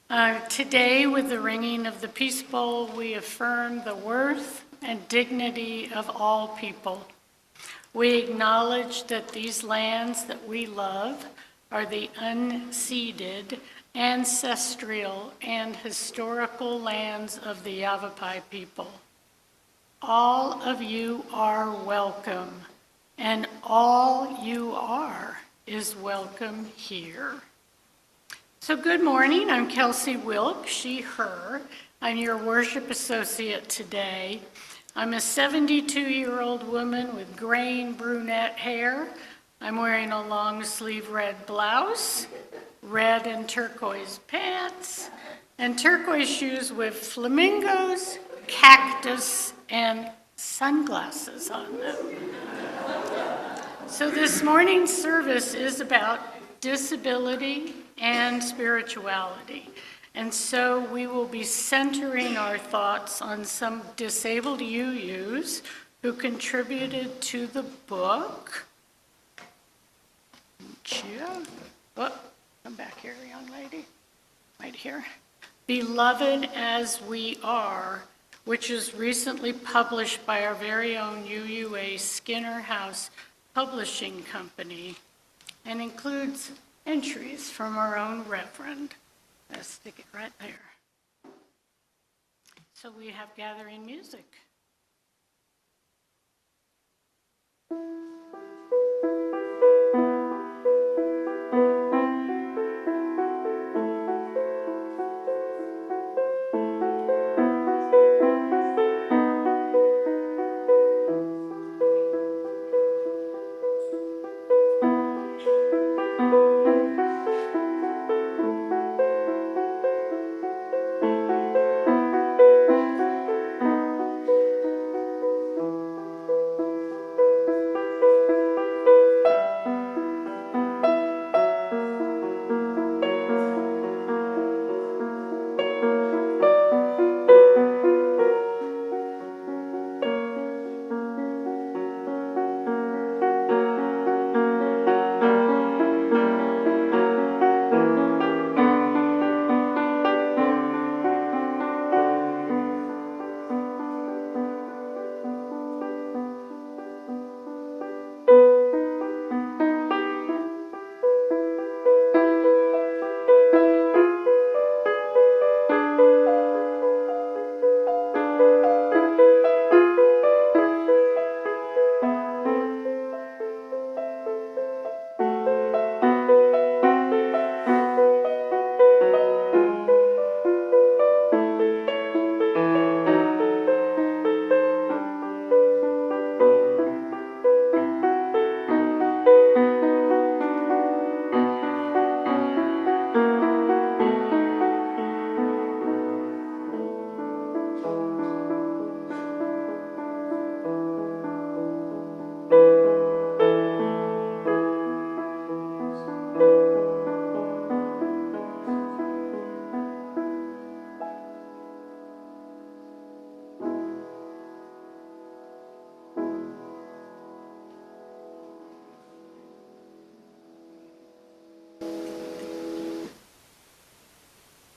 Today, with the ringing of the Peace Bowl, we affirm the worth and dignity of all people. We acknowledge that these lands that we love are the unceded, ancestral, and historical lands of the Yavapai people. All of you are welcome, and all you are is welcome here. So good morning, I'm Kelsey Wilk, she, her. I'm your worship associate today. I'm a 72-year-old woman with graying brunette hair. I'm wearing a long sleeve red blouse, red and turquoise pants, and turquoise shoes with flamingos, cactus, and sunglasses on them. So this morning's service is about disability and spirituality. And so we will be centering our thoughts on some disabled UUs who contributed to the book. Oh, come back here, young lady. Right here. Beloved as We Are, which is recently published by our very own UUA Skinner House Publishing Company and includes entries from our own Reverend. Let's stick it right there. So we have gathering music.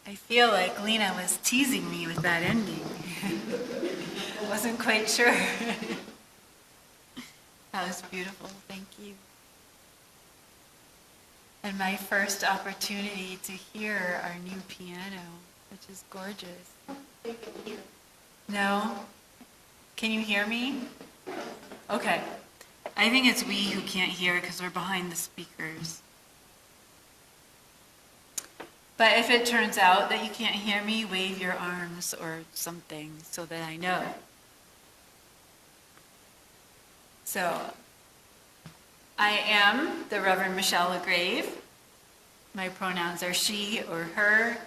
I feel like Lena was teasing me with that ending. Wasn't quite sure. That was beautiful, thank you. And my first opportunity to hear our new piano, which is gorgeous. No? Can you hear me? Okay. I think it's we who can't hear because we're behind the speakers. But if it turns out that you can't hear me, wave your arms or something so that I know. So, I am the Reverend Michelle LaGrave. My pronouns are she or her.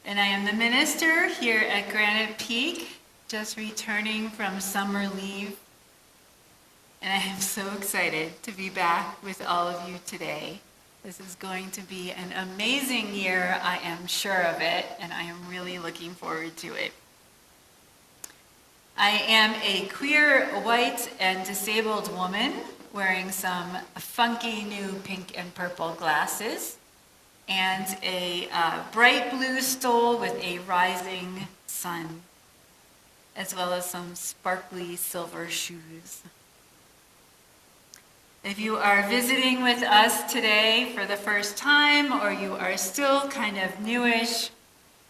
And I am the minister here at Granite Peak, just returning from summer leave. And I am so excited to be back with all of you today. This is going to be an amazing year, I am sure of it, and I am really looking forward to it. I am a queer, white, and disabled woman wearing some funky new pink and purple glasses, and a bright blue stole with a rising sun, as well as some sparkly silver shoes. If you are visiting with us today for the first time, or you are still kind of newish,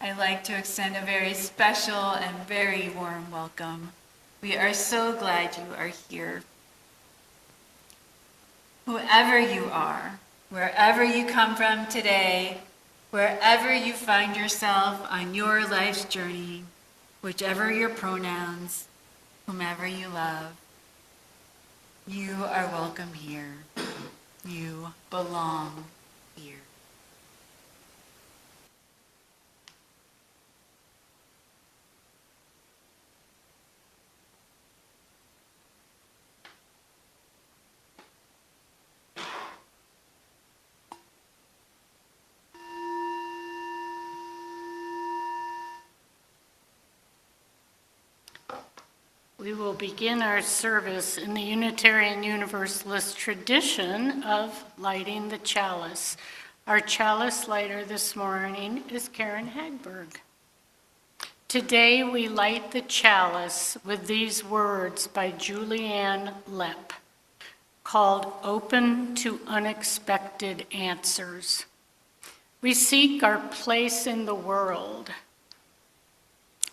I'd like to extend a very special and very warm welcome. We are so glad you are here. Whoever you are, wherever you come from today, wherever you find yourself on your life's journey, whichever your pronouns, whomever you love, you are welcome here. You belong here. We will begin our service in the Unitarian Universalist tradition of lighting the chalice. Our chalice lighter this morning is Karen Hagberg. Today we light the chalice with these words by Julianne Lepp, called Open to Unexpected Answers. We seek our place in the world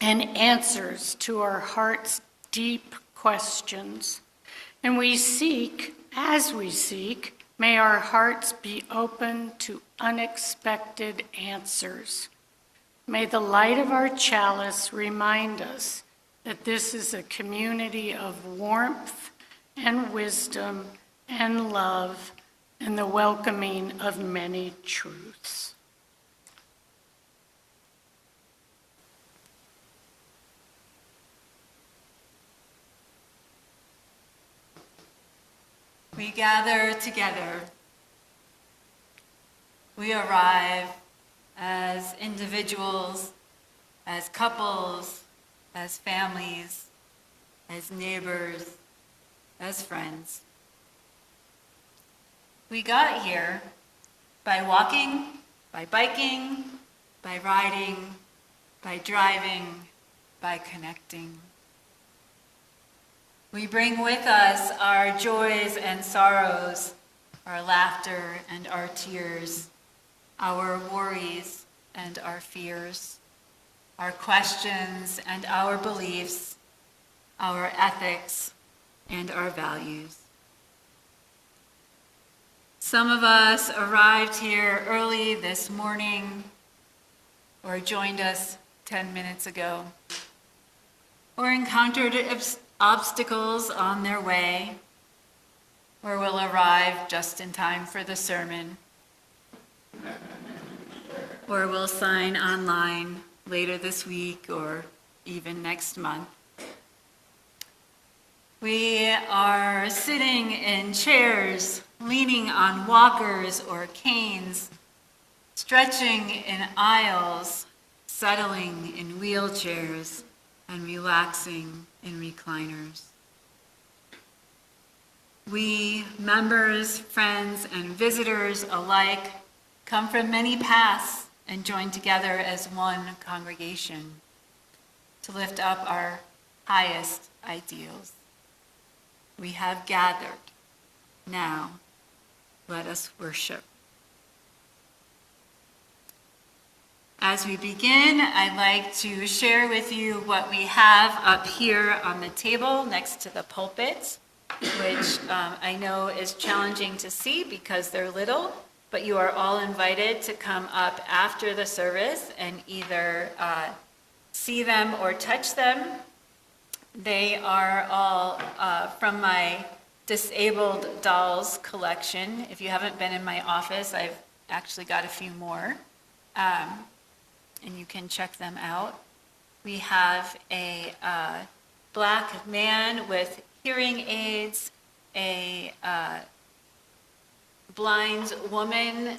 and answers to our heart's deep questions. And we seek, as we seek, may our hearts be open to unexpected answers. May the light of our chalice remind us that this is a community of warmth and wisdom and love and the welcoming of many truths. We gather together. We arrive as individuals, as couples, as families, as neighbors, as friends. We got here by walking, by biking, by riding, by driving, by connecting. We bring with us our joys and sorrows, our laughter and our tears, our worries and our fears, our questions and our beliefs, our ethics and our values. Some of us arrived here early this morning or joined us 10 minutes ago or encountered obstacles on their way, or will arrive just in time for the sermon, or will sign online later this week or even next month. We are sitting in chairs, leaning on walkers or canes, stretching in aisles, settling in wheelchairs, and relaxing in recliners. We, members, friends, and visitors alike, come from many paths and join together as one congregation to lift up our highest ideals. We have gathered. Now, let us worship. As we begin, I'd like to share with you what we have up here on the table next to the pulpit, which I know is challenging to see because they're little, but you are all invited to come up after the service and either see them or touch them. They are all from my disabled dolls collection. If you haven't been in my office, I've actually got a few more. And you can check them out. We have a black man with hearing aids, a blind woman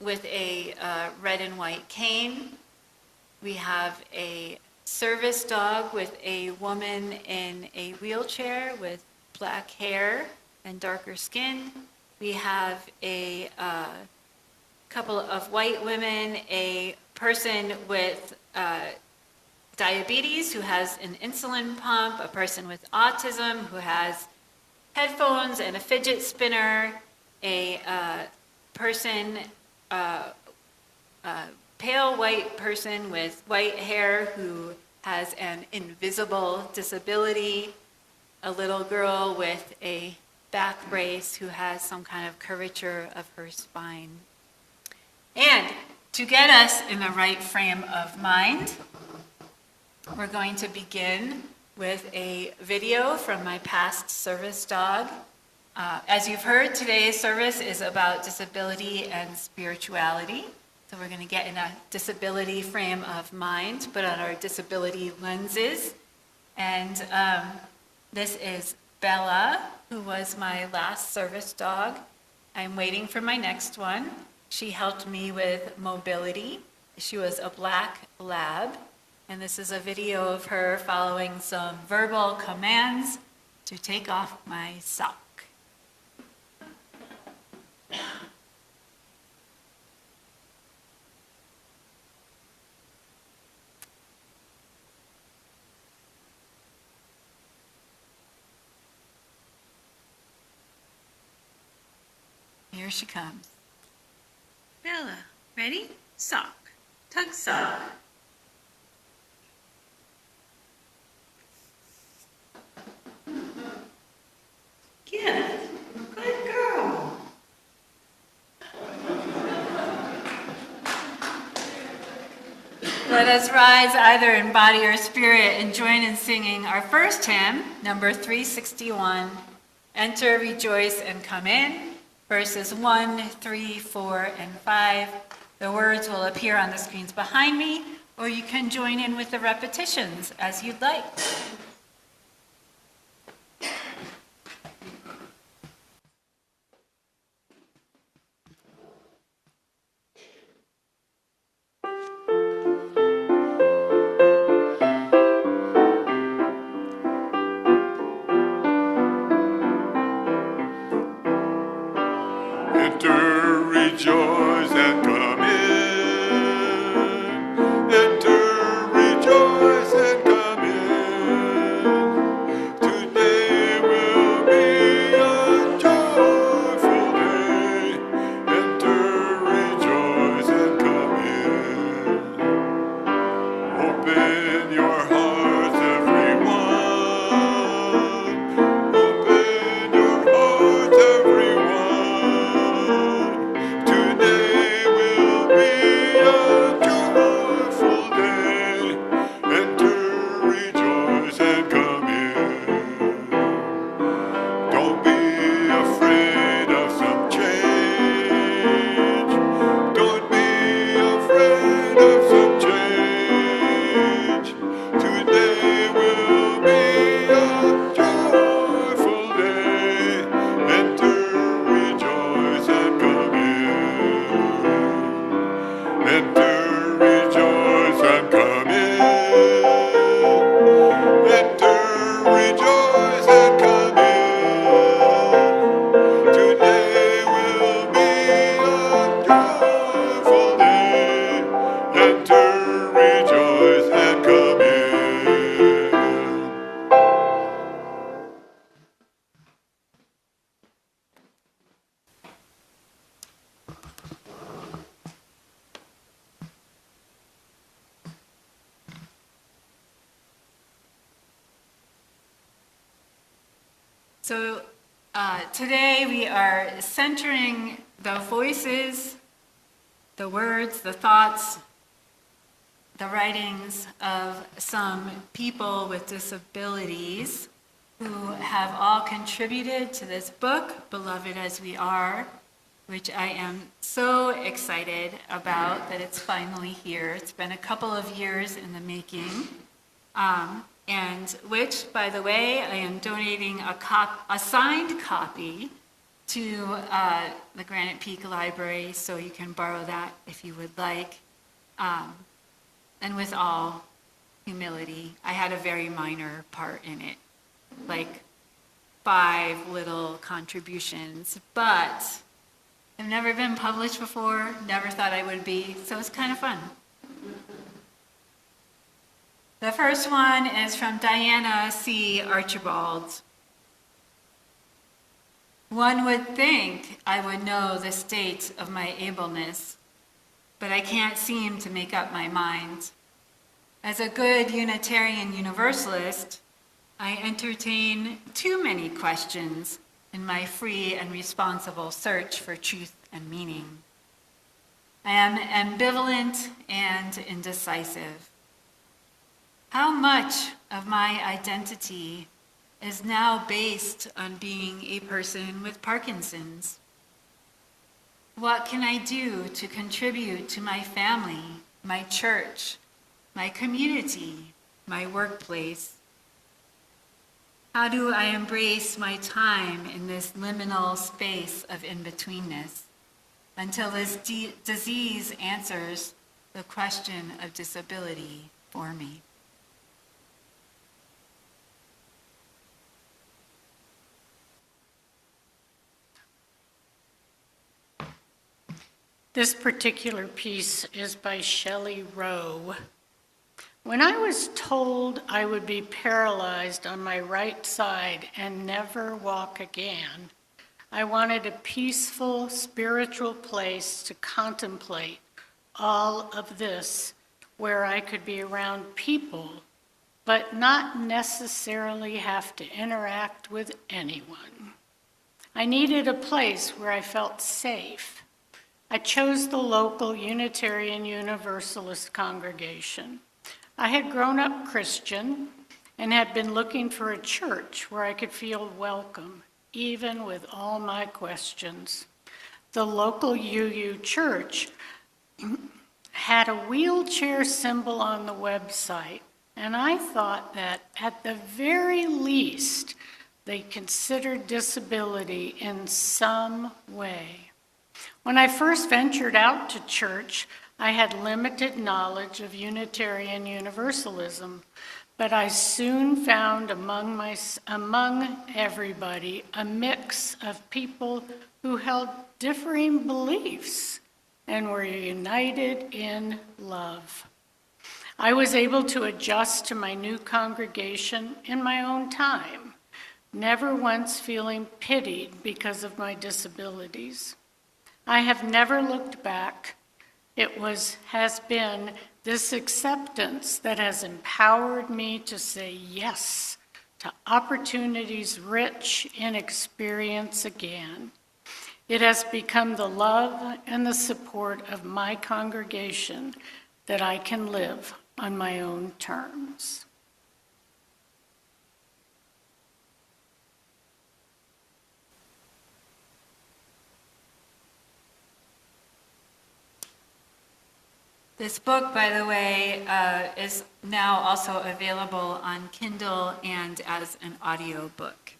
with a red and white cane. We have a service dog with a woman in a wheelchair with black hair and darker skin. We have a couple of white women, a person with diabetes who has an insulin pump, a person with autism who has headphones and a fidget spinner, a person, pale white person with white hair who has an invisible disability, a little girl with a back brace who has some kind of curvature of her spine. And to get us in the right frame of mind, we're going to begin with a video from my past service dog. As you've heard, today's service is about disability and spirituality. So we're going to get in a disability frame of mind, put on our disability lenses. And this is Bella, who was my last service dog. I'm waiting for my next one. She helped me with mobility. She was a black lab. And this is a video of her following some verbal commands to take off my sock. Here she comes. Bella, ready? Sock. Tug sock. Good. Good girl. Let us rise either in body or spirit and join in singing our first hymn, number 361, Enter, Rejoice, and Come In, verses 1, 3, 4, and 5. The words will appear on the screens behind me, or you can join in with the repetitions as you'd like. Enter, rejoice, and come in. Enter, rejoice, and come in. Today will be a joyful day. Enter, rejoice, and come in. Open your hearts, everyone. Open your hearts, everyone. Today will be a joyful day. Enter, rejoice, and come in. Don't be afraid of some change. Don't be afraid of some change. Today will be a joyful day. Enter, rejoice, and come in. Enter, rejoice, and come in. Enter, rejoice, and come in. Today will be a joyful day. Enter, rejoice, and come in. So today we are centering the voices, the words, the thoughts, the writings of some people with disabilities who have all contributed to this book, Beloved as We Are, which I am so excited about that it's finally here. It's been a couple of years in the making. And which, by the way, I am donating a signed copy to the Granite Peak Library, so you can borrow that if you would like. And with all humility, I had a very minor part in it, like 5 little contributions, but I've never been published before, never thought I would be, so it's kind of fun. The first one is from Diana C. Archibald. One would think I would know the state of my ableness, but I can't seem to make up my mind. As a good Unitarian Universalist, I entertain too many questions in my free and responsible search for truth and meaning. I am ambivalent and indecisive. How much of my identity is now based on being a person with Parkinson's? What can I do to contribute to my family, my church, my community, my workplace? How do I embrace my time in this liminal space of in-betweenness until this disease answers the question of disability for me? This particular piece is by Shelley Rowe. When I was told I would be paralyzed on my right side and never walk again, I wanted a peaceful, spiritual place to contemplate all of this, where I could be around people, but not necessarily have to interact with anyone. I needed a place where I felt safe. I chose the local Unitarian Universalist congregation. I had grown up Christian and had been looking for a church where I could feel welcome, even with all my questions. The local UU church had a wheelchair symbol on the website, and I thought that at the very least, they considered disability in some way. When I first ventured out to church, I had limited knowledge of Unitarian Universalism, but I soon found among everybody a mix of people who held differing beliefs and were united in love. I was able to adjust to my new congregation in my own time, never once feeling pitied because of my disabilities. I have never looked back. It has been this acceptance that has empowered me to say yes to opportunities rich in experience again. It has become the love and the support of my congregation that I can live on my own terms. This book, by the way, is now also available on Kindle and as an audio book.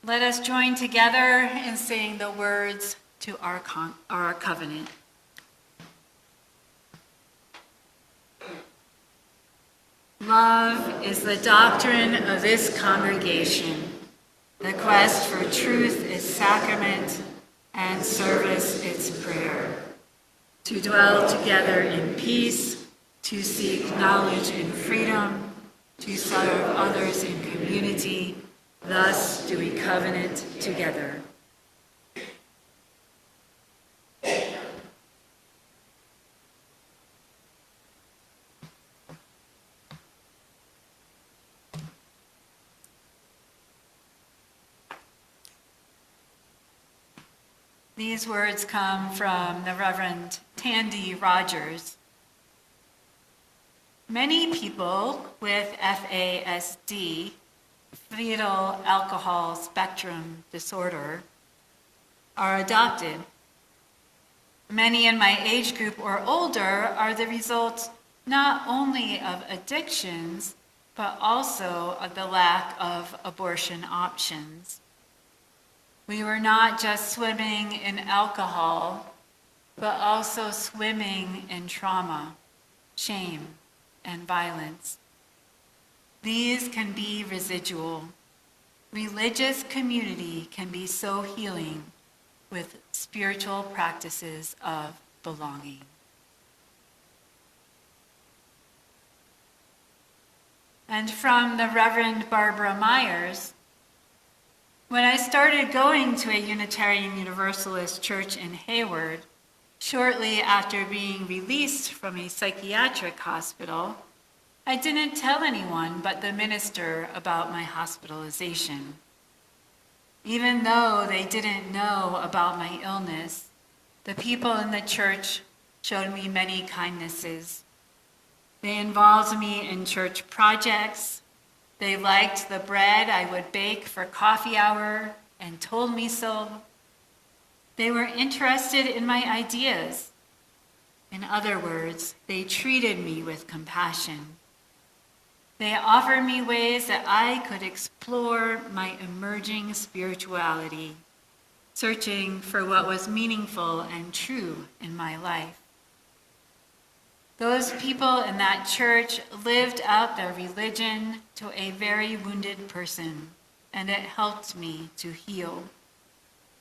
Let us join together in saying the words to our covenant. Love is the doctrine of this congregation. The quest for truth is sacrament, and service its prayer. To dwell together in peace, to seek knowledge in freedom, to serve others in community, thus do we covenant together. These words come from the Reverend Tandy Rogers. Many people with FASD, fetal alcohol spectrum disorder, are adopted. Many in my age group or older are the result not only of addictions, but also of the lack of abortion options. We were not just swimming in alcohol, but also swimming in trauma, shame, and violence. These can be residual. Religious community can be so healing with spiritual practices of belonging. And from the Reverend Barbara Myers, when I started going to a Unitarian Universalist church in Hayward, shortly after being released from a psychiatric hospital, I didn't tell anyone but the minister about my hospitalization. Even though they didn't know about my illness, the people in the church showed me many kindnesses. They involved me in church projects. They liked the bread I would bake for coffee hour and told me so. They were interested in my ideas. In other words, they treated me with compassion. They offered me ways that I could explore my emerging spirituality, searching for what was meaningful and true in my life. Those people in that church lived out their religion to a very wounded person, and it helped me to heal.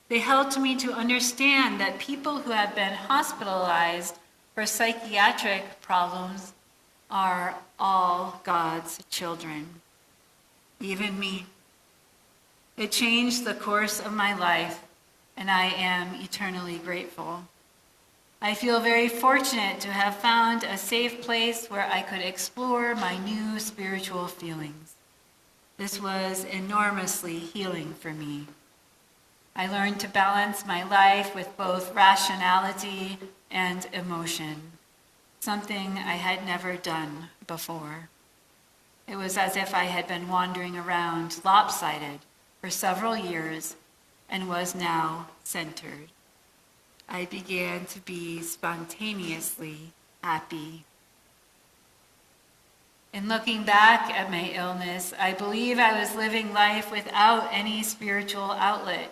They helped me to understand that people who have been hospitalized for psychiatric problems are all God's children, even me. It changed the course of my life, and I am eternally grateful. I feel very fortunate to have found a safe place where I could explore my new spiritual feelings. This was enormously healing for me. I learned to balance my life with both rationality and emotion, something I had never done before. It was as if I had been wandering around lopsided for several years and was now centered. I began to be spontaneously happy. In looking back at my illness, I believe I was living life without any spiritual outlet.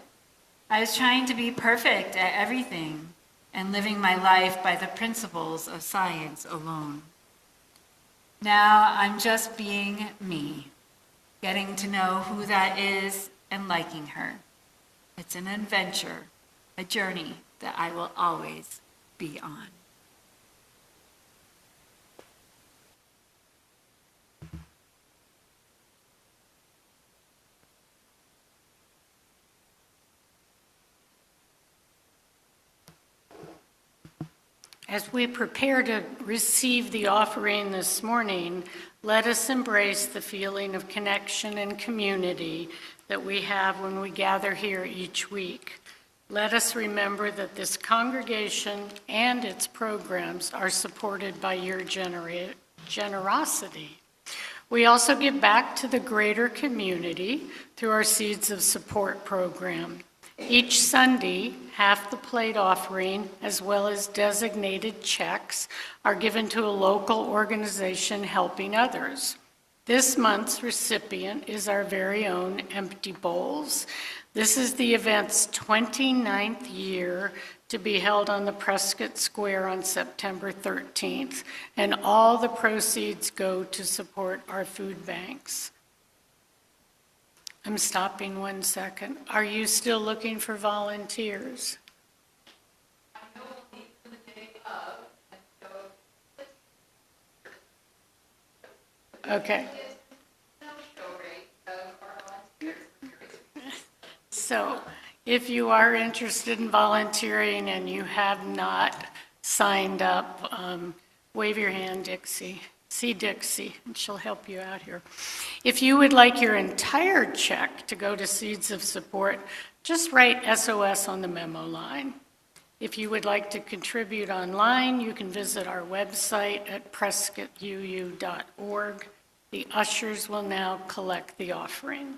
I was trying to be perfect at everything and living my life by the principles of science alone. Now I'm just being me, getting to know who that is and liking her. It's an adventure, a journey that I will always be on. As we prepare to receive the offering this morning, let us embrace the feeling of connection and community that we have when we gather here each week. Let us remember that this congregation and its programs are supported by your generosity. We also give back to the greater community through our Seeds of Support program. Each Sunday, half the plate offering, as well as designated checks, are given to a local organization helping others. This month's recipient is our very own Empty Bowls. This is the event's 29th year to be held on the Prescott Square on September 13th, and all the proceeds go to support our food banks. I'm stopping 1 second. Are you still looking for volunteers? Okay. So if you are interested in volunteering and you have not signed up, wave your hand, Dixie. See Dixie, and she'll help you out here. If you would like your entire check to go to Seeds of Support, just write SOS on the memo line. If you would like to contribute online, you can visit our website at prescottuu.org. The ushers will now collect the offering.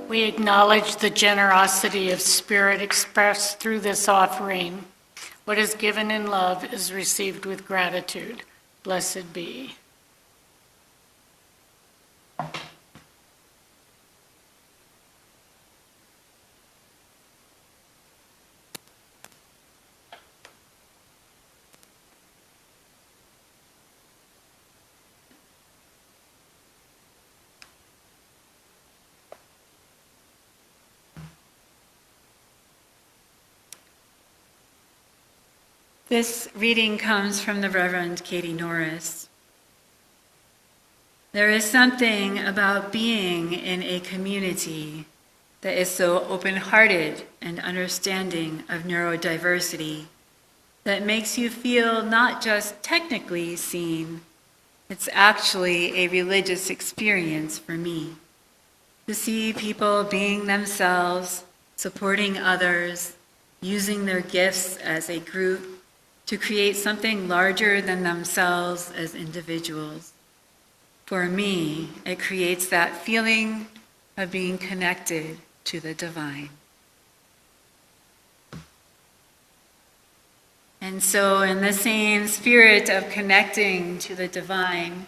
We acknowledge the generosity of spirit expressed through this offering. What is given in love is received with gratitude. Blessed be. This reading comes from the Reverend Katie Norris. There is something about being in a community that is so open-hearted and understanding of neurodiversity that makes you feel not just technically seen, it's actually a religious experience for me. To see people being themselves, supporting others, using their gifts as a group to create something larger than themselves as individuals. For me, it creates that feeling of being connected to the divine. And so, in the same spirit of connecting to the divine,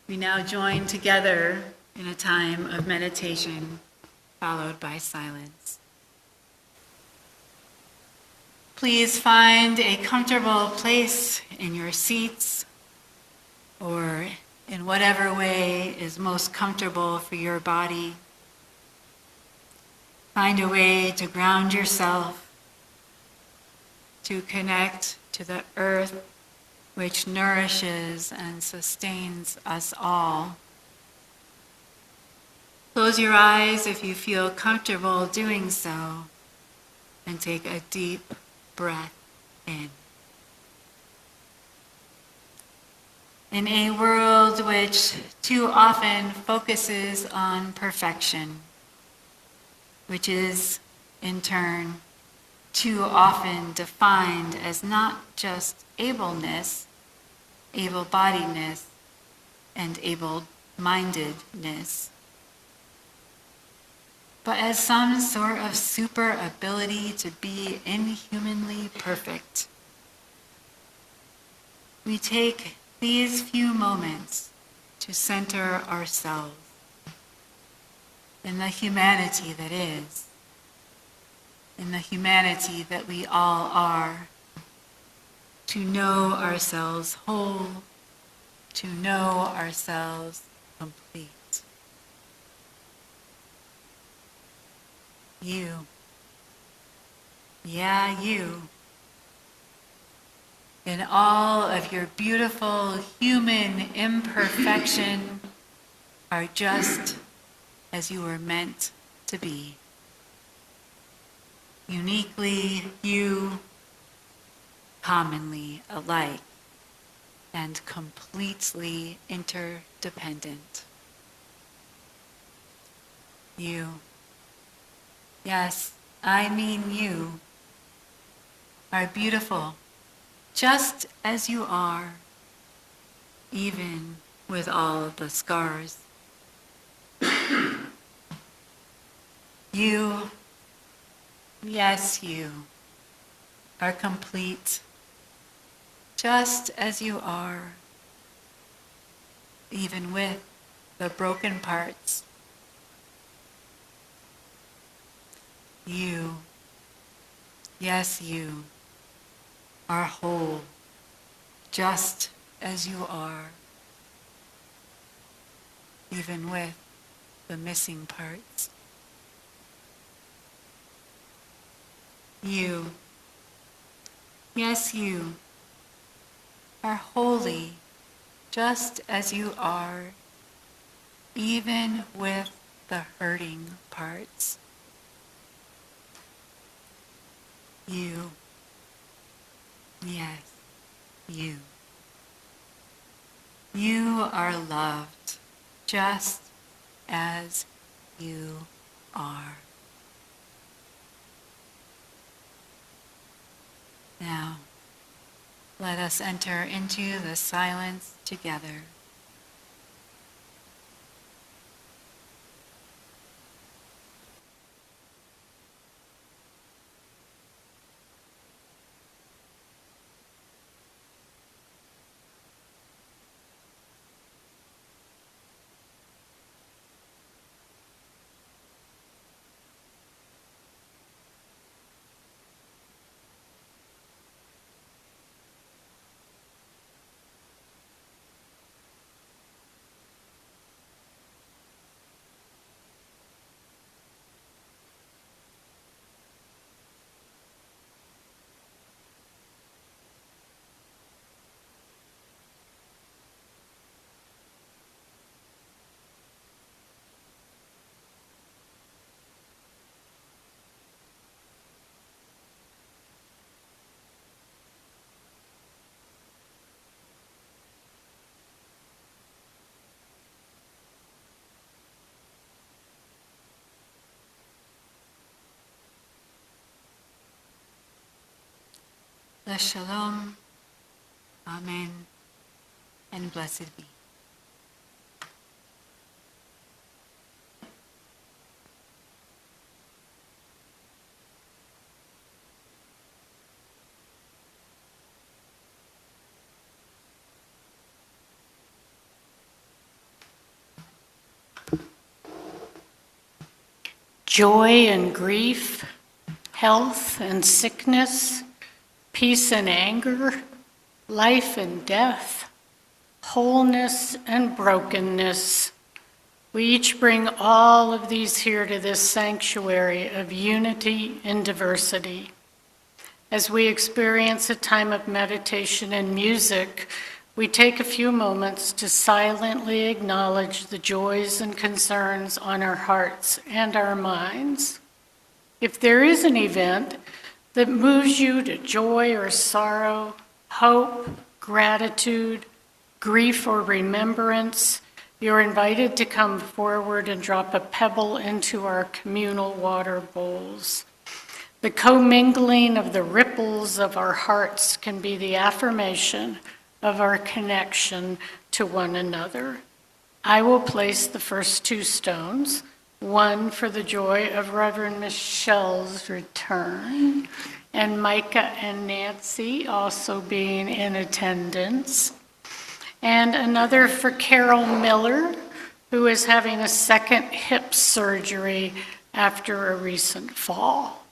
we now join together in a time of meditation, followed by silence. Please find a comfortable place in your seats or in whatever way is most comfortable for your body. Find a way to ground yourself, to connect to the earth which nourishes and sustains us all. Close your eyes if you feel comfortable doing so, and take a deep breath in. In a world which too often focuses on perfection, which is, in turn, too often defined as not just ableness, able-bodiedness, and able-mindedness, but as some sort of super ability to be inhumanly perfect. We take these few moments to center ourselves in the humanity that is, in the humanity that we all are, to know ourselves whole, to know ourselves complete. You. Yeah, you. In all of your beautiful human imperfection are just as you were meant to be. Uniquely you, commonly alike, and completely interdependent. You. Yes, I mean you, are beautiful, just as you are, even with all the scars. You, yes, you, are complete, just as you are, even with the broken parts. You, yes, you, are whole, just as you are, even with the missing parts. You, yes, you, are holy, just as you are, even with the hurting parts. You, yes, you. You are loved just as you are. Now, let us enter into the silence together. the shalom. Amen. And blessed be. Joy and grief, health and sickness, peace and anger, life and death, wholeness and brokenness. We each bring all of these here to this sanctuary of unity and diversity. As we experience a time of meditation and music, we take a few moments to silently acknowledge the joys and concerns on our hearts and our minds. If there is an event that moves you to joy or sorrow, hope, gratitude, grief, or remembrance, you're invited to come forward and drop a pebble into our communal water bowls. The commingling of the ripples of our hearts can be the affirmation of our connection to one another. I will place the first 2 stones, one for the joy of Reverend Michelle's return, and Micah and Nancy also being in attendance, and another for Carol Miller, who is having a second hip surgery after a recent fall.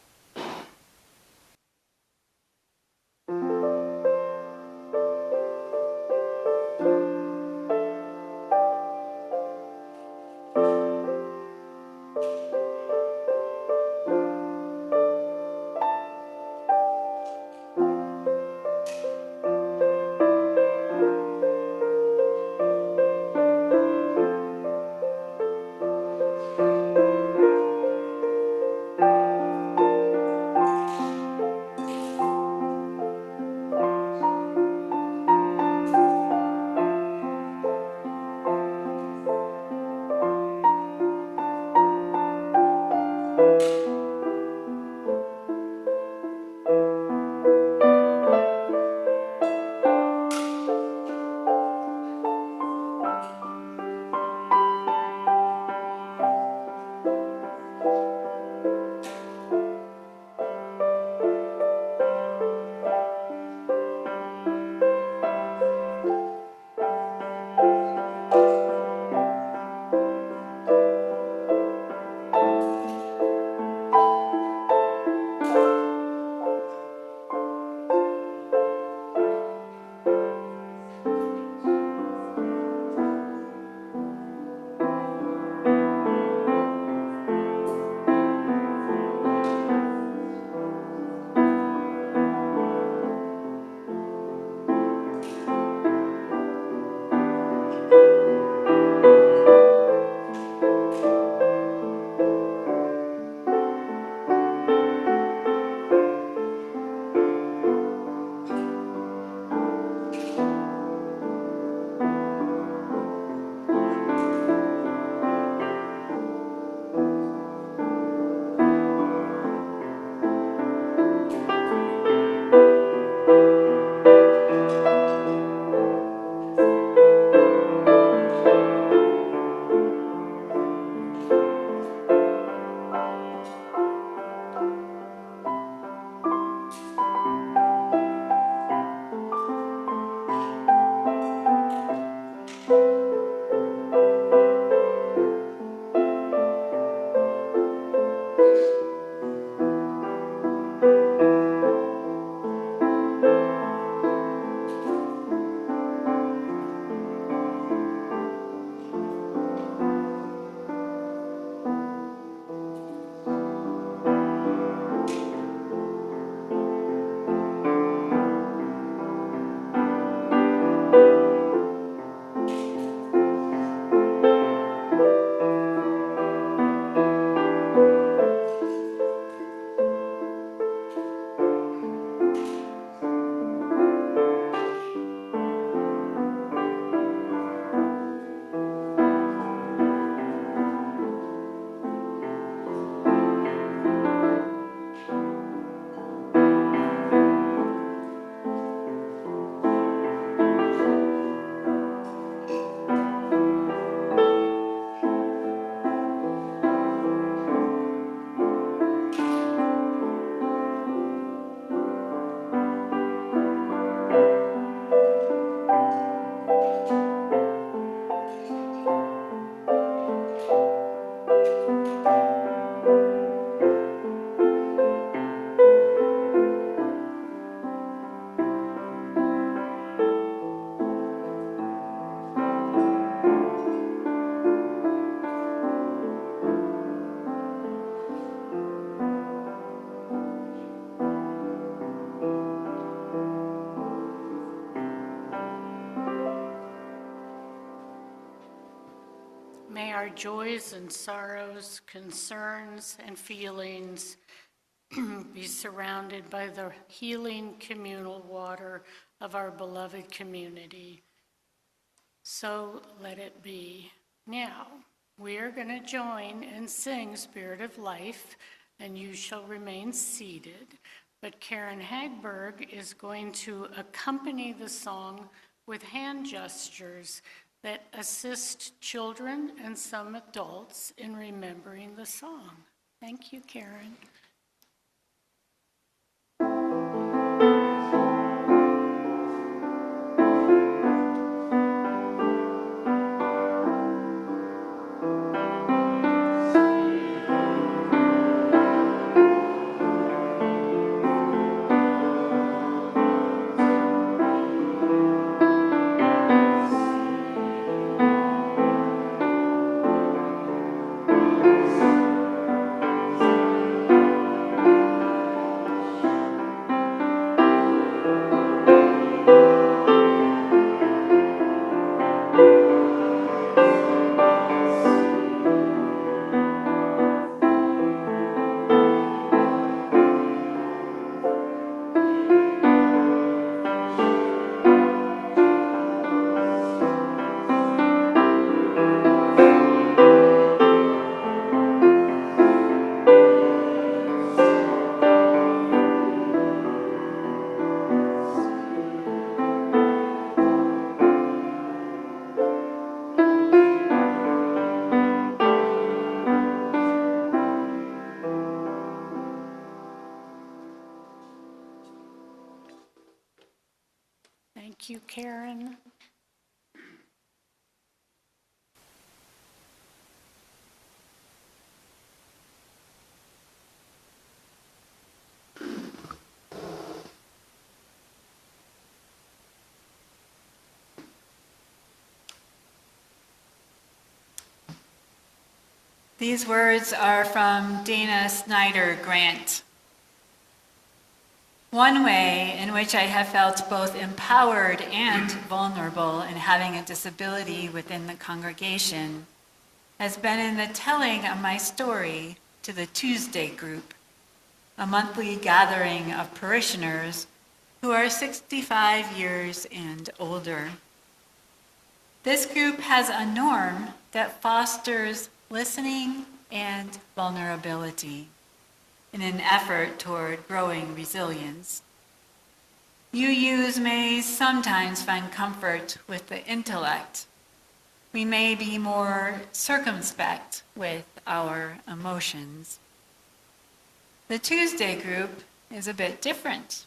May our joys and sorrows, concerns and feelings be surrounded by the healing communal water of our beloved community. So let it be. Now, we are going to join and sing Spirit of Life, and you shall remain seated. But Karen Hagberg is going to accompany the song with hand gestures that assist children and some adults in remembering the song. Thank you, Karen. Thank you, Karen. These words are from Dana Snyder Grant. One way in which I have felt both empowered and vulnerable in having a disability within the congregation has been in the telling of my story to the Tuesday group, a monthly gathering of parishioners who are 65 years and older. This group has a norm that fosters listening and vulnerability in an effort toward growing resilience. UUs may sometimes find comfort with the intellect. We may be more circumspect with our emotions. The Tuesday group is a bit different,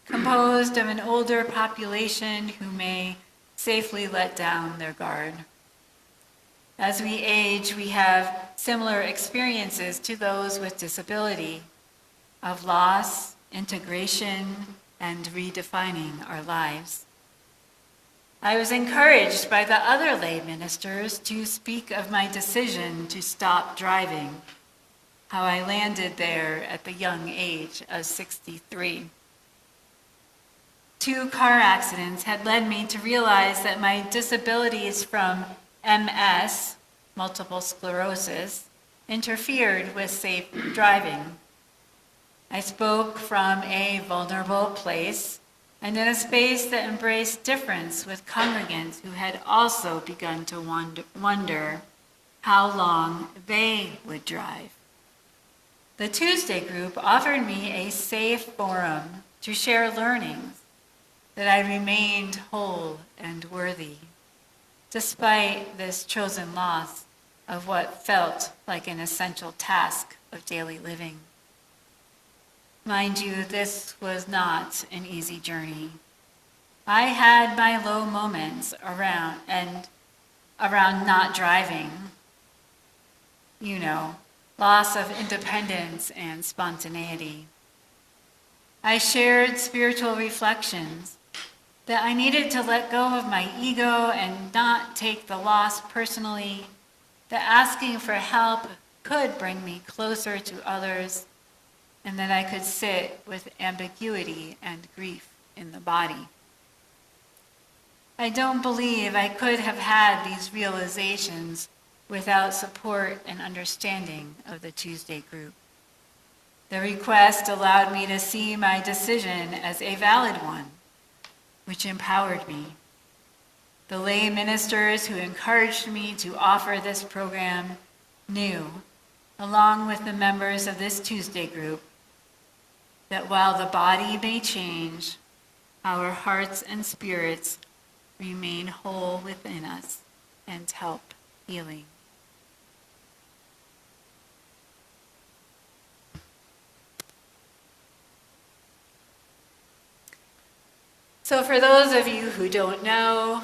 composed of an older population who may safely let down their guard. As we age, we have similar experiences to those with disability, of loss, integration, and redefining our lives. I was encouraged by the other lay ministers to speak of my decision to stop driving, how I landed there at the young age of 63. 2 car accidents had led me to realize that my disabilities from MS, multiple sclerosis, interfered with safe driving. I spoke from a vulnerable place and in a space that embraced difference with congregants who had also begun to wonder how long they would drive. The Tuesday group offered me a safe forum to share learnings, that I remained whole and worthy, despite this chosen loss of what felt like an essential task of daily living. Mind you, this was not an easy journey. I had my low moments around not driving. You know, loss of independence and spontaneity. I shared spiritual reflections that I needed to let go of my ego and not take the loss personally, that asking for help could bring me closer to others, and that I could sit with ambiguity and grief in the body. I don't believe I could have had these realizations without support and understanding of the Tuesday group. The request allowed me to see my decision as a valid one, which empowered me. The lay ministers who encouraged me to offer this program knew, along with the members of this Tuesday group, that while the body may change, our hearts and spirits remain whole within us and help healing. So for those of you who don't know,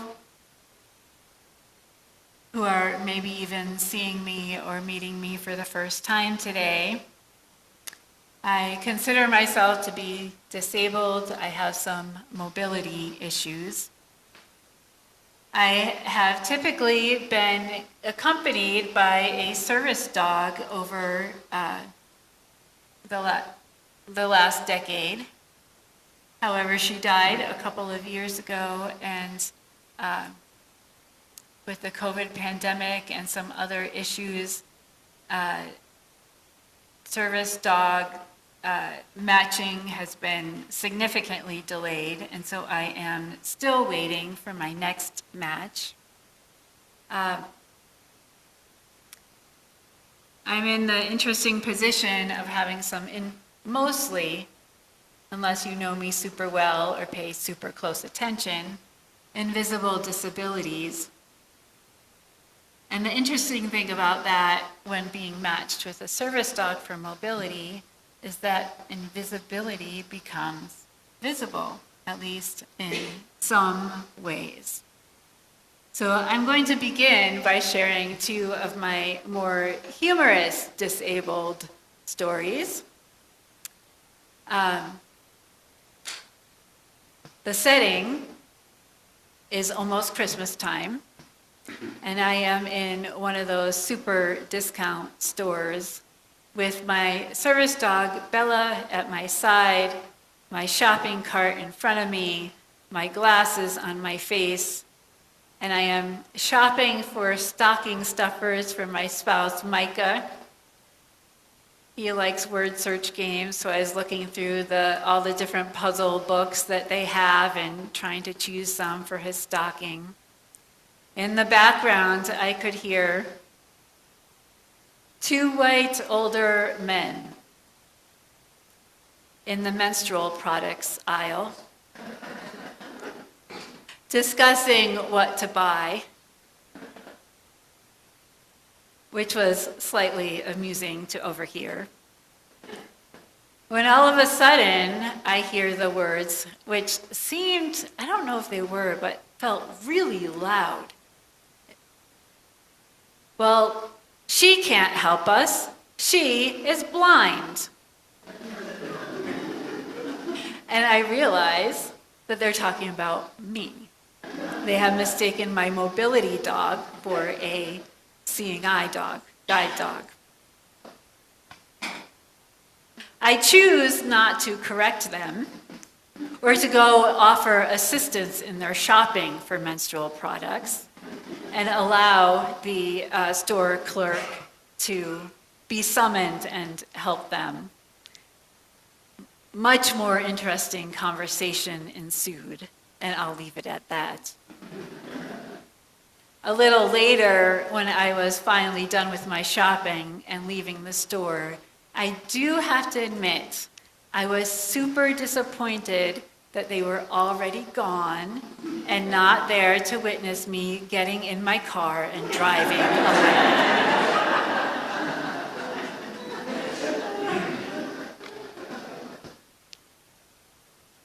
who are maybe even seeing me or meeting me for the first time today, I consider myself to be disabled. I have some mobility issues. I have typically been accompanied by a service dog over the last decade. However, she died a couple of years ago, and with the COVID pandemic and some other issues, service dog matching has been significantly delayed, and so I am still waiting for my next match. I'm in the interesting position of having some, mostly, unless you know me super well or pay super close attention, invisible disabilities. And the interesting thing about that when being matched with a service dog for mobility is that invisibility becomes visible, at least in some ways. So I'm going to begin by sharing two of my more humorous disabled stories. The setting is almost Christmas time, and I am in one of those super discount stores with my service dog, Bella, at my side, my shopping cart in front of me, my glasses on my face, and I am shopping for stocking stuffers for my spouse, Micah. He likes word search games, so I was looking through all the different puzzle books that they have and trying to choose some for his stocking. In the background, I could hear two white older men in the menstrual products aisle discussing what to buy, which was slightly amusing to overhear. When all of a sudden I hear the words, which seemed, I don't know if they were, but felt really loud. Well, she can't help us. She is blind. And I realize that they're talking about me. They have mistaken my mobility dog for a seeing eye dog, guide dog. I choose not to correct them or to go offer assistance in their shopping for menstrual products and allow the store clerk to be summoned and help them. Much more interesting conversation ensued, and I'll leave it at that. A little later, when I was finally done with my shopping and leaving the store, I do have to admit, I was super disappointed that they were already gone and not there to witness me getting in my car and driving away.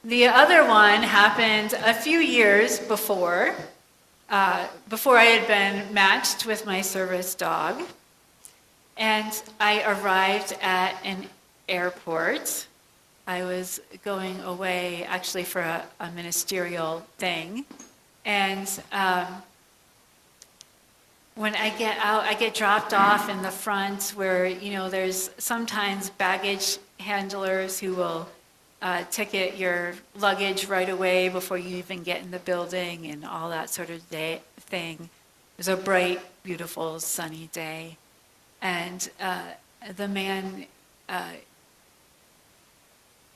The other one happened a few years before I had been matched with my service dog. And I arrived at an airport. I was going away actually for a ministerial thing. And when I get out, I get dropped off in the front where, there's sometimes baggage handlers who will ticket your luggage right away before you even get in the building and all that sort of thing. was a bright, beautiful, sunny day. And the man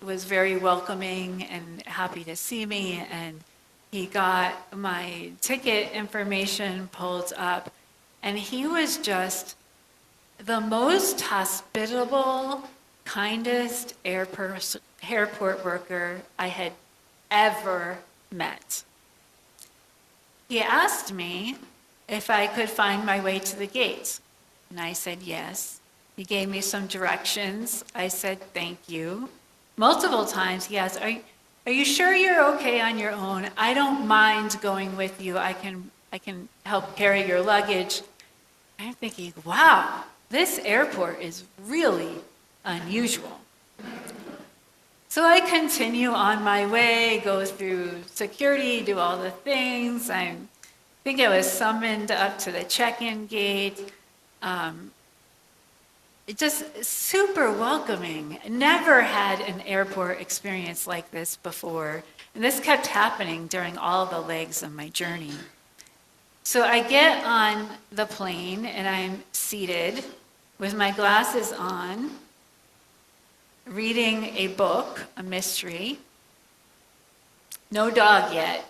was very welcoming and happy to see me. And he got my ticket information pulled up. And he was just the most hospitable, kindest airport worker I had ever met. He asked me if I could find my way to the gate. And I said yes. He gave me some directions. I said thank you. Multiple times he asked, are you sure you're okay on your own? I don't mind going with you. I can help carry your luggage. I'm thinking, wow, this airport is really unusual. So I continue on my way, go through security, do all the things. I think I was summoned up to the check-in gate. Just super welcoming. Never had an airport experience like this before. And this kept happening during all the legs of my journey. So I get on the plane and I'm seated with my glasses on, reading a book, a mystery. No dog yet.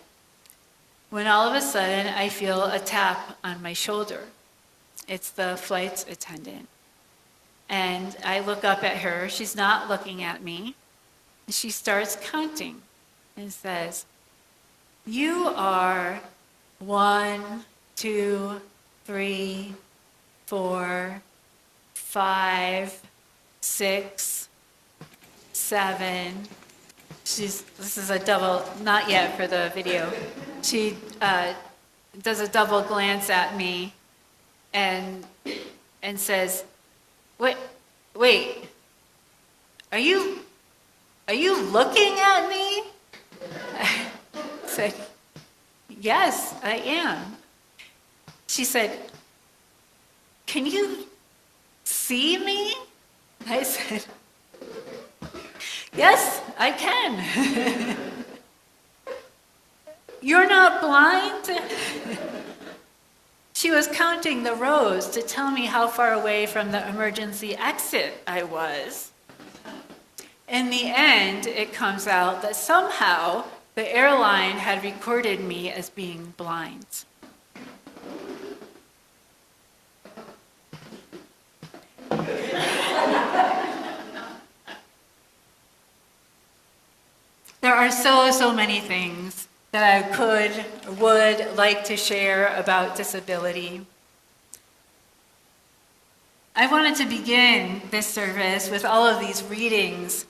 When all of a sudden I feel a tap on my shoulder. It's the flight attendant. And I look up at her. She's not looking at me. And she starts counting and says, "You are 1, 2, 3, 4, 5, 6, 7." This is a double, not yet for the video. She does a double glance at me and says, Wait, are you looking at me?" I said, "Yes, I am." She said, "Can you see me?" I said, "Yes, I can." "You're not blind?" She was counting the rows to tell me how far away from the emergency exit I was. In the end, it comes out that somehow the airline had recorded me as being blind. There are so many things that I would like to share about disability. I wanted to begin this service with all of these readings,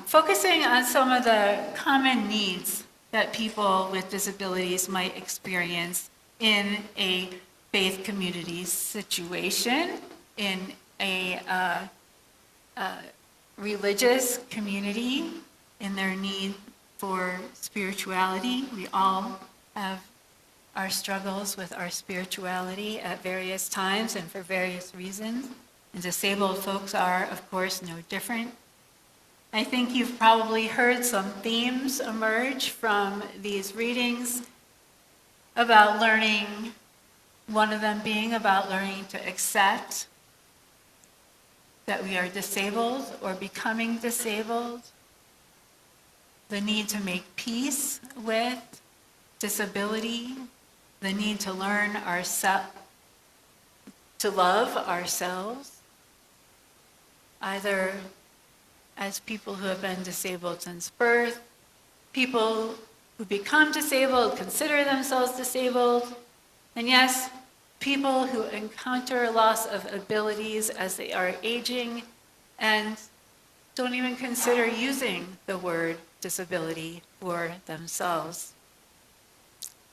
focusing on some of the common needs that people with disabilities might experience in a faith community situation, in a religious community, in their need for spirituality. We all have our struggles with our spirituality at various times and for various reasons. And disabled folks are, of course, no different. I think you've probably heard some themes emerge from these readings about learning, one of them being about learning to accept that we are disabled or becoming disabled, the need to make peace with disability, the need to learn to love ourselves, either as people who have been disabled since birth, people who become disabled, consider themselves disabled, and yes, people who encounter loss of abilities as they are aging and don't even consider using the word disability for themselves.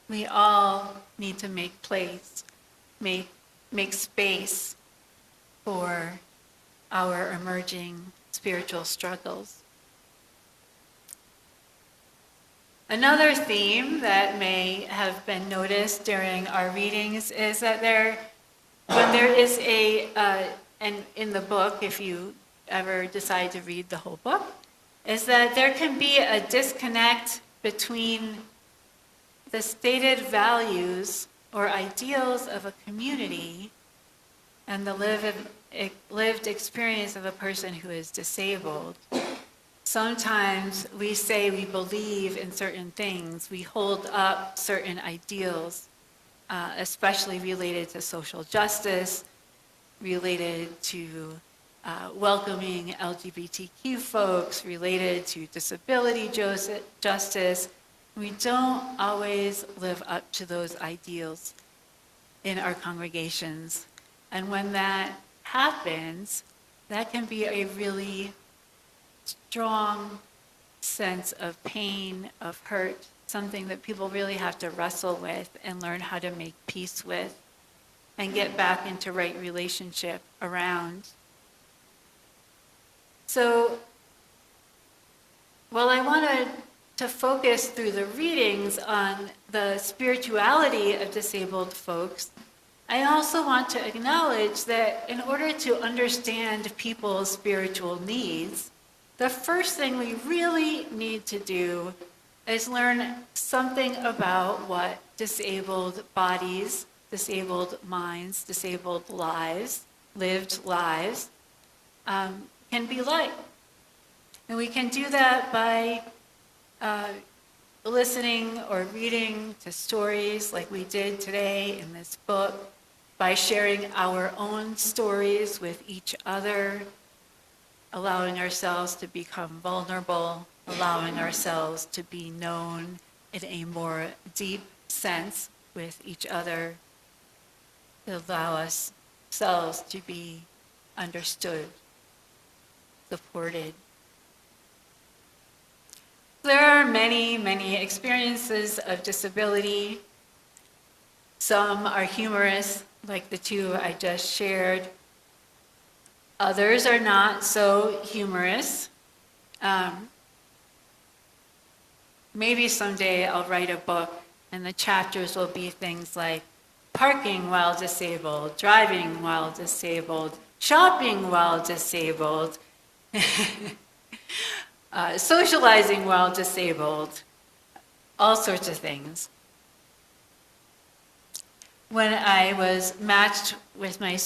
We all need to make space for our emerging spiritual struggles. Another theme that may have been noticed during our readings is that when there is and in the book, if you ever decide to read the whole book, is that there can be a disconnect between the stated values or ideals of a community and the lived experience of a person who is disabled, sometimes we say we believe in certain things, we hold up certain ideals, especially related to social justice, related to welcoming LGBTQ folks, related to disability justice. We don't always live up to those ideals in our congregations. And when that happens, that can be a really strong sense of pain, of hurt, something that people really have to wrestle with and learn how to make peace with and get back into right relationship around. So, while I wanted to focus through the readings on the spirituality of disabled folks, I also want to acknowledge that in order to understand people's spiritual needs, the first thing we really need to do is learn something about what disabled bodies, disabled minds, disabled lives, lived lives, can be like. And we can do that by listening or reading to stories like we did today in this book, by sharing our own stories with each other, allowing ourselves to become vulnerable, allowing ourselves to be known in a more deep sense with each other, to allow ourselves to be understood, supported. There are many, many experiences of disability. Some are humorous, like the two I just shared. Others are not so humorous. Maybe someday I'll write a book and the chapters will be things like parking while disabled, driving while disabled, shopping while disabled, socializing while disabled, all sorts of things. When I was matched with my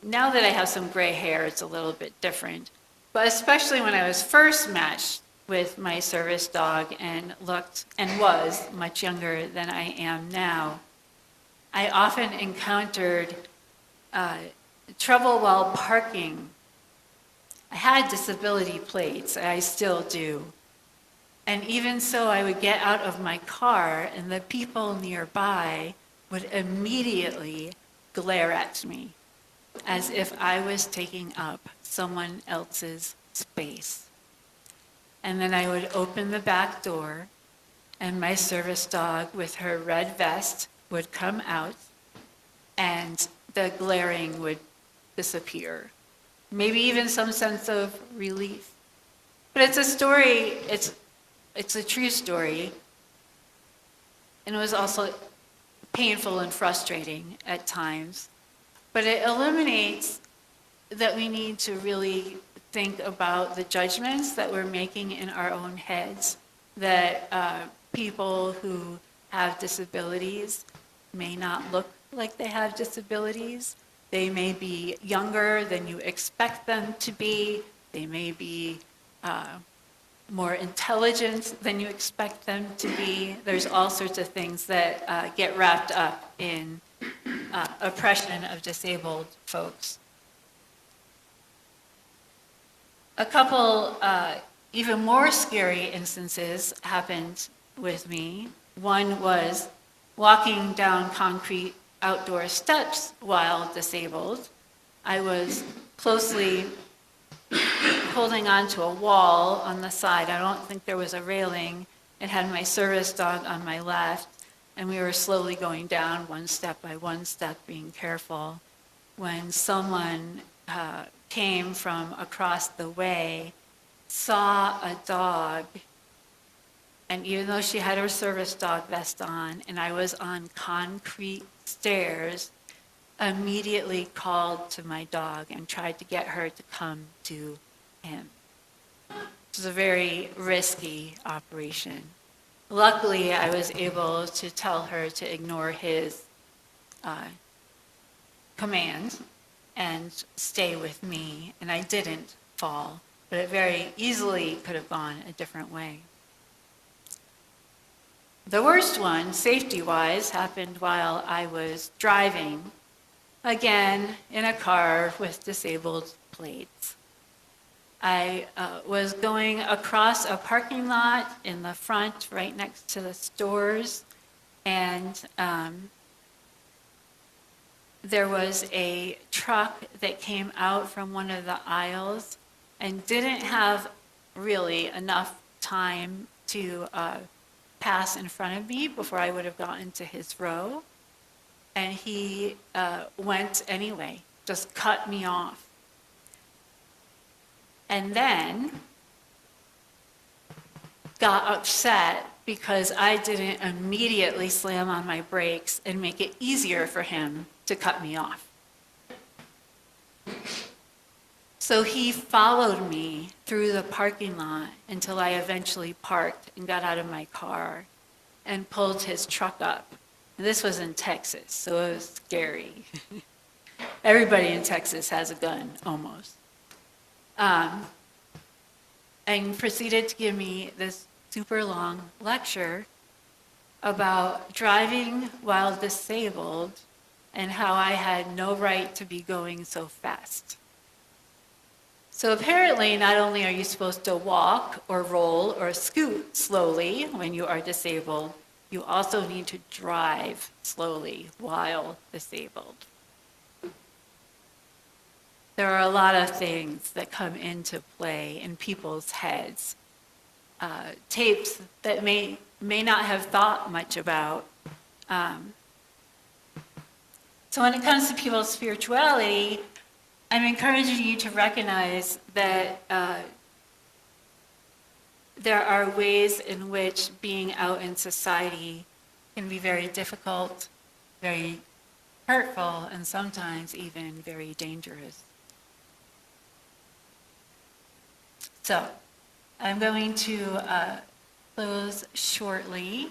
now that I have some gray hair, it's a little bit different. But especially when I was first matched with my service dog and looked and was much younger than I am now, I often encountered trouble while parking. I had disability plates, I still do. And even so, I would get out of my car and the people nearby would immediately glare at me as if I was taking up someone else's space. And then I would open the back door and my service dog with her red vest would come out and the glaring would disappear. Maybe even some sense of relief. But it's a story, it's a true story. And it was also painful and frustrating at times. But it illuminates that we need to really think about the judgments that we're making in our own heads, that people who have disabilities may not look like they have disabilities. They may be younger than you expect them to be. They may be more intelligent than you expect them to be. There's all sorts of things that get wrapped up in oppression of disabled folks. A couple even more scary instances happened with me. One was walking down concrete outdoor steps while disabled. I was closely holding onto a wall on the side. I don't think there was a railing. It had my service dog on my left, and we were slowly going down one step by one step, being careful, when someone came from across the way, saw a dog, and even though she had her service dog vest on and I was on concrete stairs, immediately called to my dog and tried to get her to come to him. It was a very risky operation. Luckily, I was able to tell her to ignore his command and stay with me, and I didn't fall, but it very easily could have gone a different way. The worst one, safety-wise, happened while I was driving, again in a car with disabled plates. I was going across a parking lot in the front, right next to the stores, and there was a truck that came out from one of the aisles and didn't have really enough time to pass in front of me before I would have gotten to his row. And he went anyway, just cut me off. And then got upset because I didn't immediately slam on my brakes and make it easier for him to cut me off. So he followed me through the parking lot until I eventually parked and got out of my car and pulled his truck up. And this was in Texas, so it was scary. Everybody in Texas has a gun, almost. And proceeded to give me this super long lecture about driving while disabled and how I had no right to be going so fast. So apparently, not only are you supposed to walk or roll or scoot slowly when you are disabled, you also need to drive slowly while disabled. There are a lot of things that come into play in people's heads, tapes that may not have thought much about. So when it comes to people's spirituality, I'm encouraging you to recognize that there are ways in which being out in society can be very difficult, very hurtful, and sometimes even very dangerous. So I'm going to close shortly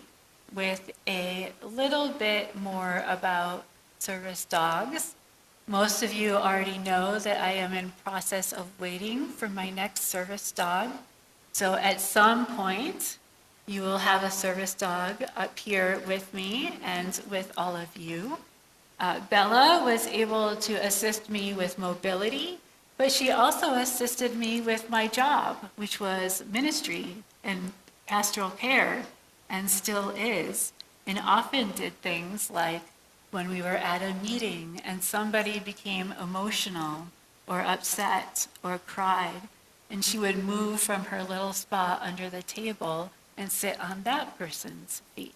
with a little bit more about service dogs. Most of you already know that I am in process of waiting for my next service dog. So at some point, you will have a service dog up here with me and with all of you. Bella was able to assist me with mobility, but she also assisted me with my job, which was ministry and pastoral care, and still is, and often did things like when we were at a meeting and somebody became emotional or upset or cried, and she would move from her little spot under the table and sit on that person's feet.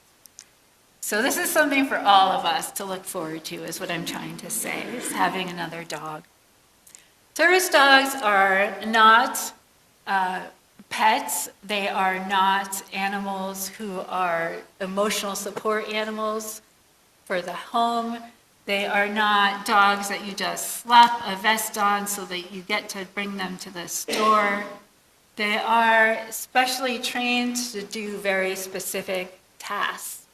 So this is something for all of us to look forward to, is what I'm trying to say, is having another dog. Service dogs are not pets. They are not animals who are emotional support animals for the home. They are not dogs that you just slap a vest on so that you get to bring them to the store. They are specially trained to do very specific tasks.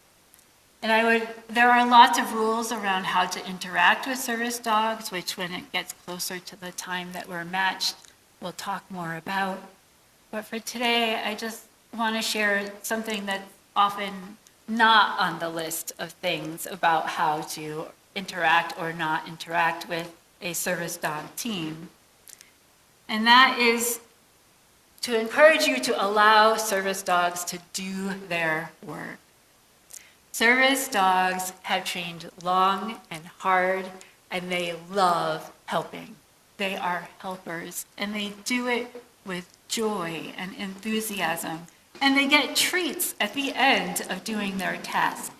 And there are lots of rules around how to interact with service dogs, which when it gets closer to the time that we're matched, we'll talk more about. But for today, I just want to share something that's often not on the list of things about how to interact or not interact with a service dog team. And that is to encourage you to allow service dogs to do their work. Service dogs have trained long and hard, and they love helping. They are helpers, and they do it with joy and enthusiasm, and they get treats at the end of doing their task.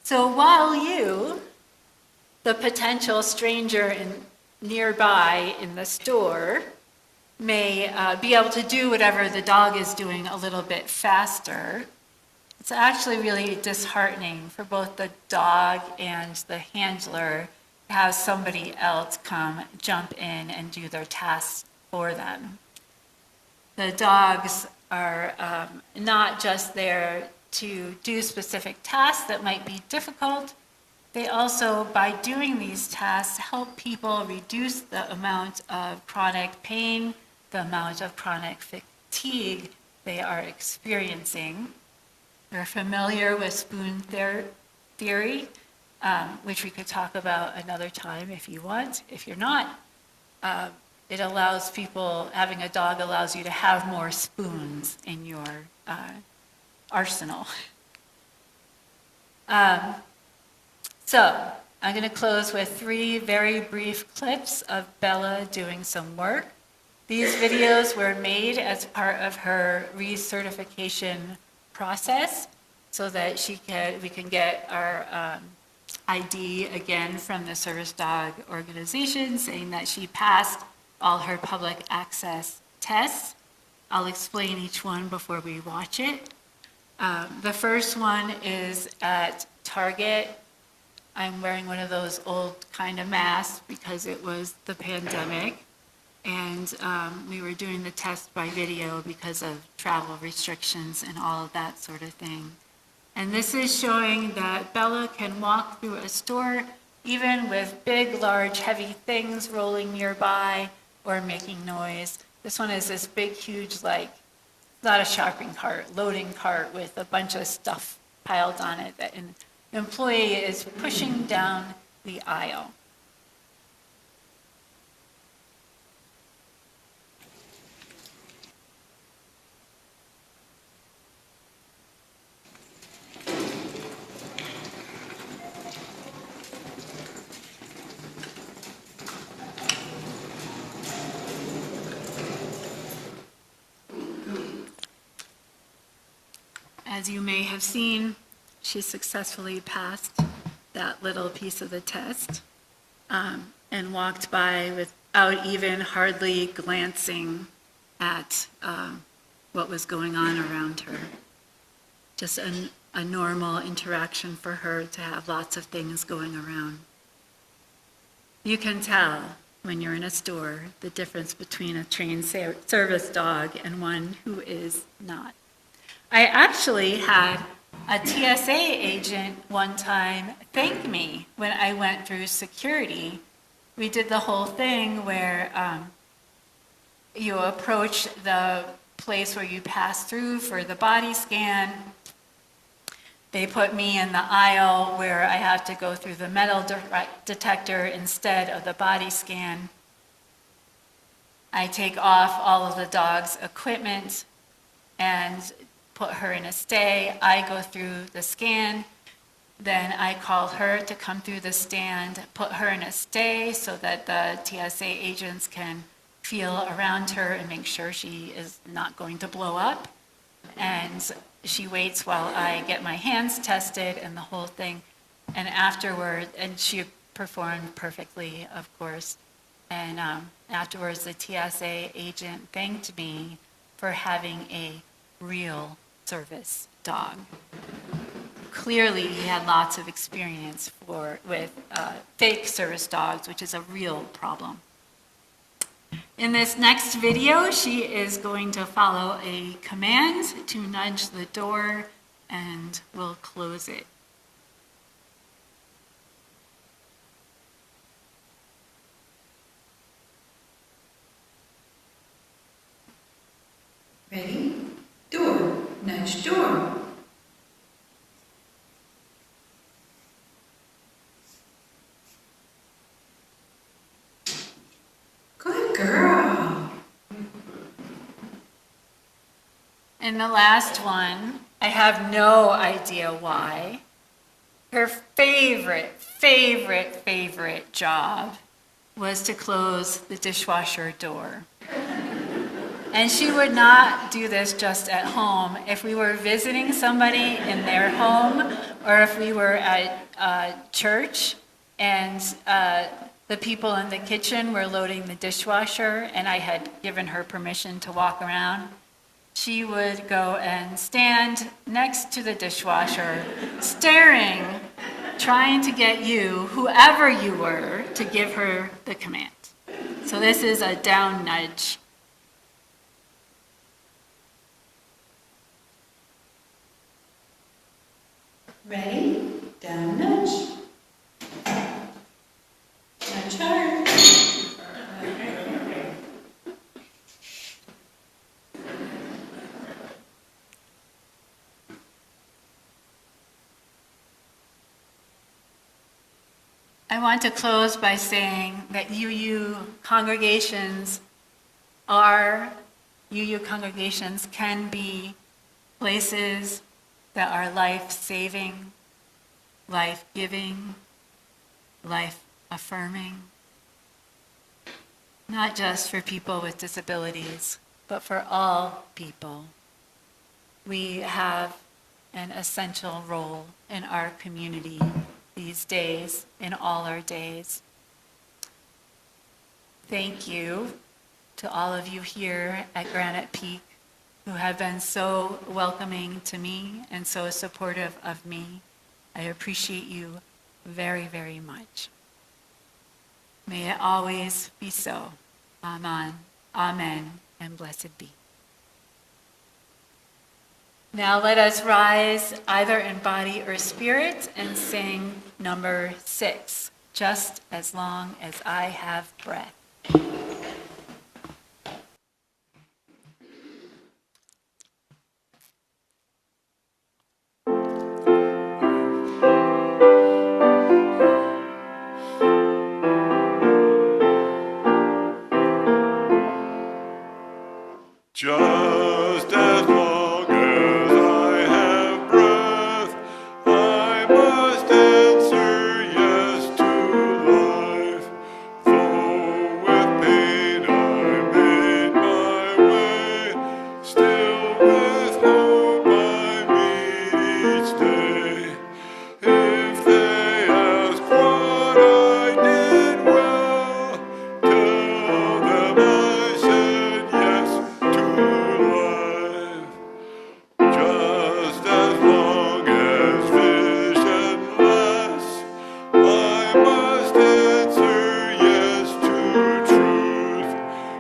So while you, the potential stranger nearby in the store, may be able to do whatever the dog is doing a little bit faster, it's actually really disheartening for both the dog and the handler to have somebody else come jump in and do their tasks for them. The dogs are not just there to do specific tasks that might be difficult. They also, by doing these tasks, help people reduce the amount of chronic pain, the amount of chronic fatigue they are experiencing. They're familiar with spoon theory, which we could talk about another time if you want. If you're not, it allows people, having a dog allows you to have more spoons in your arsenal. So I'm going to close with 3 very brief clips of Bella doing some work. These videos were made as part of her recertification process so that we can get our ID again from the service dog organization saying that she passed all her public access tests. I'll explain each one before we watch it. The first one is at Target. I'm wearing one of those old kind of masks because it was the pandemic. And we were doing the test by video because of travel restrictions and all of that sort of thing. And this is showing that Bella can walk through a store even with big, large, heavy things rolling nearby or making noise. This one is this big, huge, like, not a shopping cart, loading cart with a bunch of stuff piled on it that an employee is pushing down the aisle. As you may have seen, she successfully passed that little piece of the test and walked by without even hardly glancing at what was going on around her. Just a normal interaction for her to have lots of things going around. You can tell when you're in a store the difference between a trained service dog and one who is not. I actually had a TSA agent one time thank me when I went through security. We did the whole thing where you approach the place where you pass through for the body scan. They put me in the aisle where I have to go through the metal detector instead of the body scan. I take off all of the dog's equipment and put her in a stay. I go through the scan. Then I call her to come through the stand, put her in a stay so that the TSA agents can feel around her and make sure she is not going to blow up. And she waits while I get my hands tested and the whole thing. And afterward, and she performed perfectly, of course. And afterwards, the TSA agent thanked me for having a real service dog. Clearly, he had lots of experience with fake service dogs, which is a real problem. In this next video, she is going to follow a command to nudge the door, and we'll close it. Ready? Door. Nudge door. Good girl. And the last one, I have no idea why. Her favorite job was to close the dishwasher door. And she would not do this just at home. If we were visiting somebody in their home, or if we were at church and the people in the kitchen were loading the dishwasher and I had given her permission to walk around, she would go and stand next to the dishwasher, staring, trying to get you, whoever you were, to give her the command. So this is a down nudge. Ready? Down nudge. I want to close by saying that UU congregations can be places that are life-saving, life-giving, life-affirming, not just for people with disabilities, but for all people. We have an essential role in our community these days, in all our days. Thank you to all of you here at Granite Peak who have been so welcoming to me and so supportive of me. I appreciate you very, very much. May it always be so. Amen. Amen, and blessed be. Now let us rise either in body or spirit and sing number 6, Just as Long as I Have Breath. Just as long as I have breath, I must answer yes to life. Though with pain I made my way, still with hope I meet each day. If they ask what I did well, tell them I said yes to life. Just as long as visionless, I must answer yes to truth.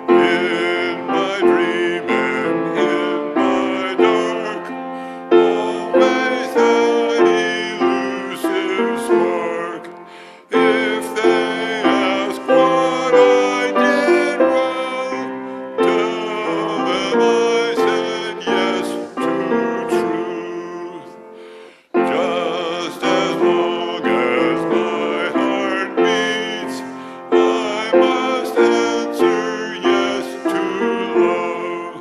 In my dream and in my dark, always that elusive spark. If they ask what I did well, tell them I said yes to truth. Just as long as my heart beats, I must answer yes to love.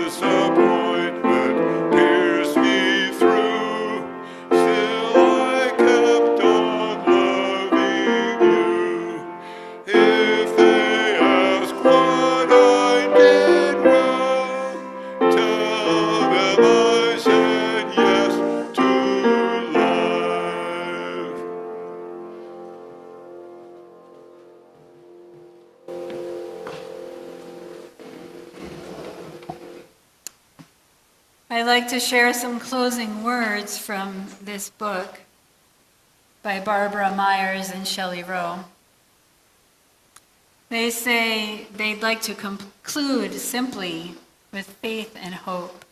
Disappointment pierced me through, still I kept on loving you. If they ask what I did well, tell them I said yes to life. I'd like to share some closing words from this book by Barbara Myers and Shelley Rowe. They say they'd like to conclude simply with faith and hope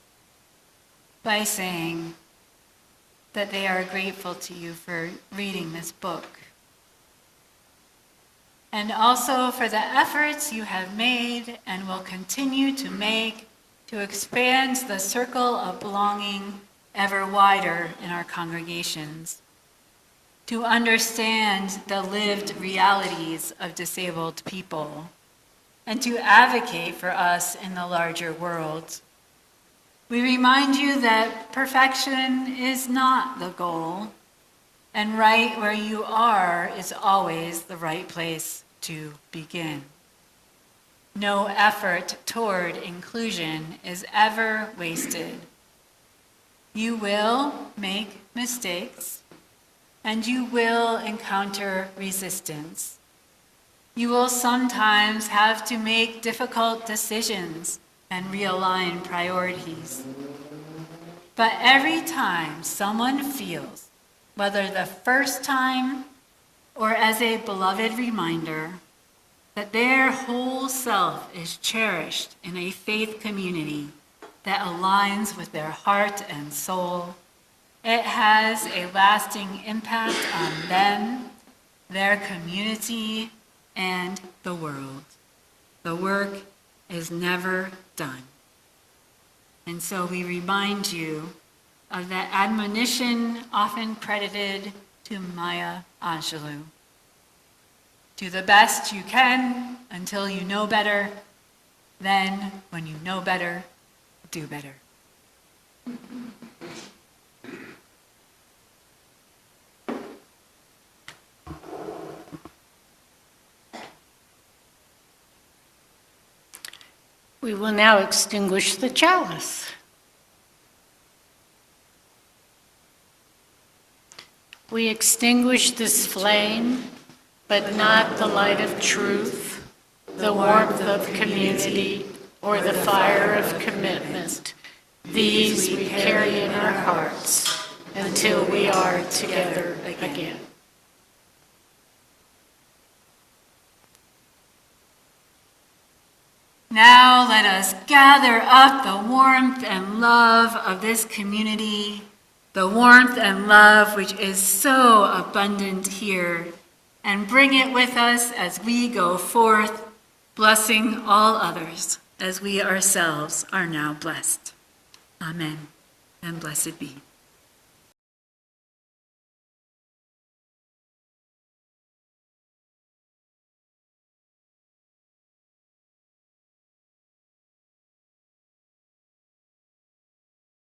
by saying that they are grateful to you for reading this book, and also for the efforts you have made and will continue to make to expand the circle of belonging ever wider in our congregations, to understand the lived realities of disabled people, and to advocate for us in the larger world. We remind you that perfection is not the goal, and right where you are is always the right place to begin. No effort toward inclusion is ever wasted. You will make mistakes, and you will encounter resistance. You will sometimes have to make difficult decisions and realign priorities. But every time someone feels, whether the first time or as a beloved reminder, that their whole self is cherished in a faith community that aligns with their heart and soul, it has a lasting impact on them, their community, and the world. The work is never done. And so we remind you of that admonition often credited to Maya Angelou. Do the best you can until you know better. Then, when you know better, do better. We will now extinguish the chalice. We extinguish this flame, but not the light of truth, the warmth of community, or the fire of commitment. These we carry in our hearts until we are together again. Now let us gather up the warmth and love of this community, the warmth and love which is so abundant here, and bring it with us as we go forth, blessing all others as we ourselves are now blessed. Amen, and blessed be.